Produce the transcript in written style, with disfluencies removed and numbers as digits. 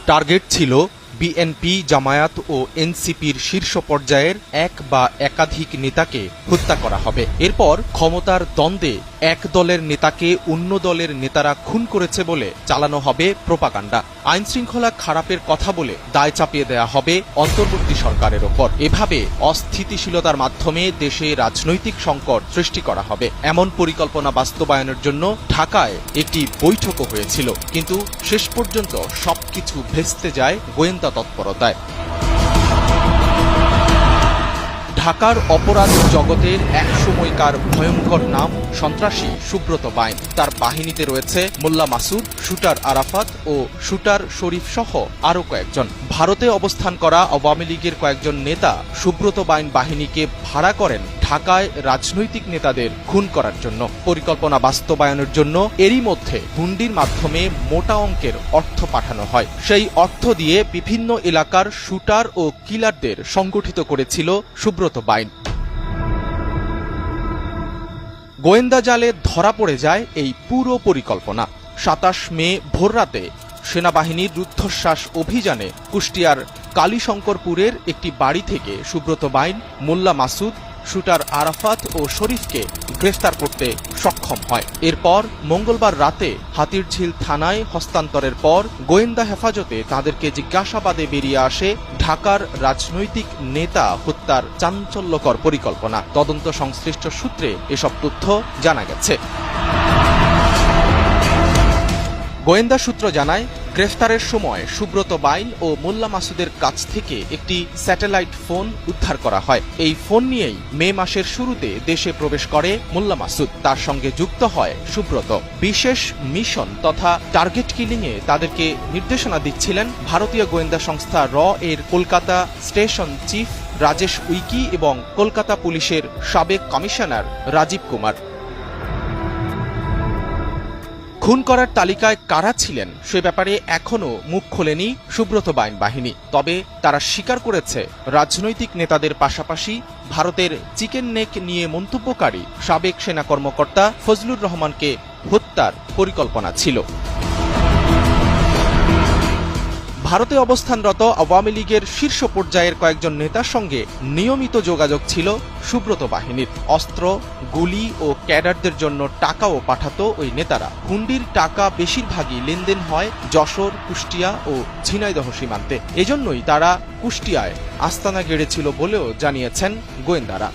Target ছিল BNP, Jamaat ও এনসিপির শীর্ষ পর্যায়ের এক বা একাধিক নেতাকে হত্যা করা হবে। এরপর ক্ষমতার দ্বন্দ্বে এক দলের নেতাকে অন্য দলের নেতারা খুন করেছে বলে চালানো হবে প্রোপাগান্ডা। আইনশৃঙ্খলা খারাপের কথা বলে দায় চাপিয়ে দেয়া হবে অন্তর্বর্তী সরকারের ওপর। এভাবে অস্থিতিশীলতার মাধ্যমে দেশে রাজনৈতিক সংকট সৃষ্টি করা হবে। এমন পরিকল্পনা বাস্তবায়নের জন্য ঢাকায় একটি বৈঠকও হয়েছিল, কিন্তু শেষ পর্যন্ত সবকিছু ভেস্তে যায় গোয়েন্দা তৎপরতায়। ঢাকার অপরাধ জগতের এক সময়কার ভয়ঙ্কর নাম সন্ত্রাসী সুব্রত বাইন। তার বাহিনীতে রয়েছে মোল্লা মাসুদ, শুটার আরাফাত ও শুটার শরীফ সহ আরও কয়েকজন। ভারতে অবস্থান করা আওয়ামী লীগের কয়েকজন নেতা সুব্রত বাইন বাহিনীকে ভাড়া করেন ঢাকায় রাজনৈতিক নেতাদের খুন করার জন্য। পরিকল্পনা বাস্তবায়নের জন্য এরই মধ্যে হুন্ডির মাধ্যমে মোটা অঙ্কের অর্থ পাঠানো হয়। সেই অর্থ দিয়ে বিভিন্ন এলাকার শুটার ও কিলারদের সংগঠিত করেছিল সুব্রত বাইন। গোয়েন্দা জালে ধরা পড়ে যায় এই পুরো পরিকল্পনা। ২৭ মে ভোররাতে সেনাবাহিনীর রুদ্ধশ্বাস অভিযানে কুষ্টিয়ার কালীশঙ্করপুরের একটি বাড়ি থেকে সুব্রত বাইন, মোল্লা মাসুদ, শুটার আরাফাত ও শরীফকে গ্রেফতার করতে সক্ষম হয়। এরপর মঙ্গলবার রাতে হাতিরঝিল থানায় হস্তান্তরের পর গোয়েন্দা হেফাজতে তাদেরকে জিজ্ঞাসাবাদে বেরিয়ে আসে ঢাকার রাজনৈতিক নেতা হত্যার চাঞ্চল্যকর পরিকল্পনা। তদন্ত সংশ্লিষ্ট সূত্রে এসব তথ্য জানা গেছে। গোয়েন্দা সূত্র জানায়, গ্রেফতারের সময় সুব্রত বাইন ও মোল্লা মাসুদের কাছ থেকে একটি স্যাটেলাইট ফোন উদ্ধার করা হয়। এই ফোন নিয়েই মে মাসের শুরুতে দেশে প্রবেশ করে মোল্লা মাসুদ। তার সঙ্গে যুক্ত হয় সুব্রত। বিশেষ মিশন তথা টার্গেট কিলিংয়ে তাদেরকে নির্দেশনা দিচ্ছিলেন ভারতীয় গোয়েন্দা সংস্থা র এর কলকাতা স্টেশন চিফ রাজেশ উইকি এবং কলকাতা পুলিশের সাবেক কমিশনার রাজীব কুমার। খুন করার তালিকায় কারা ছিলেন সে ব্যাপারে এখনও মুখ খোলেনি সুব্রত বাইন বাহিনী। তবে তারা স্বীকার করেছে, রাজনৈতিক নেতাদের পাশাপাশি ভারতের চিকেন নেক নিয়ে মন্তব্যকারী সাবেক সেনা কর্মকর্তা ফজলুর রহমানকে হত্যার পরিকল্পনা ছিল। ভারতে অবস্থানরত আওয়ামী লীগের শীর্ষ পর্যায়ের কয়েকজন নেতার সঙ্গে নিয়মিত যোগাযোগ ছিল সুব্রত বাহিনীর। অস্ত্র, গুলি ও ক্যাডারদের জন্য টাকাও পাঠাতো ওই নেতারা। হুন্ডির টাকা বেশিরভাগই লেনদেন হয় যশোর, কুষ্টিয়া ও ঝিনাইদহ সীমান্তে। এজন্যই তারা কুষ্টিয়ায় আস্তানা গেড়েছিল বলেও জানিয়েছেন গোয়েন্দারা।